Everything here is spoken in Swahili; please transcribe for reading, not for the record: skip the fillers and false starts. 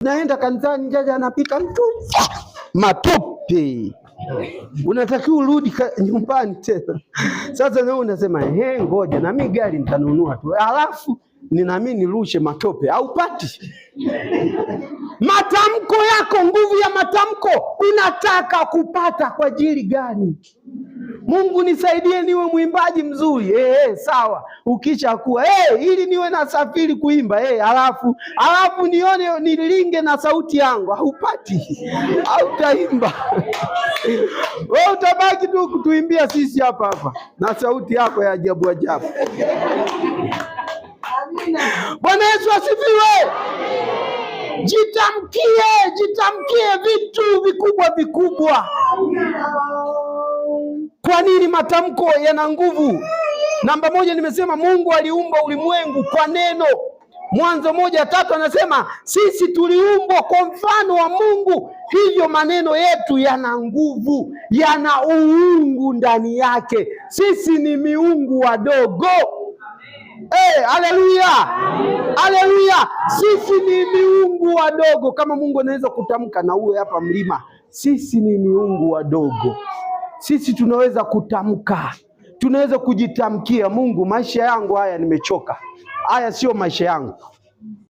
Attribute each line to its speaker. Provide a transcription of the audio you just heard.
Speaker 1: Naenda kanisani, jaji anapita mtu matope, unatakiwa urudi nyumbani tena. Sasa wewe unasema ngoja na mimi gari nitanunua tu, alafu ninaamini nirushe matope. Haupati matamko yako, nguvu ya matamko. Unataka kupata kwa ajili gani? Mungu nisaidie niwe mwimbaji mzuri. Sawa. Ukisha kuwa ili niwe na safiri kuimba, alafu nione nilinge na sauti yangu. Haupati. Hautaimba. Wewe utabaki tu kutuimbia sisi hapa na sauti yako ya ajabu ajabu. Bwana Yesu asifiwe. Jitamkie vitu vikubwa. Kwa nini matamko yana nguvu? Namba moja, nimesema Mungu aliumba ulimwengu kwa neno. Mwanzo 1:3 anasema sisi tuliumbwa kwa mfano wa Mungu, hivyo maneno yetu yana nguvu, yana uungu ndani yake. Sisi ni miungu wadogo. Haleluya. Haleluya. Sisi ni miungu wadogo. Kama Mungu anaweza kutamka na uwe hapa mlima, sisi ni miungu wadogo. Sisi tunaweza kutamka, tunaweza kujitamkia, Mungu, maisha yangu haya nimechoka. Haya sio maisha yangu.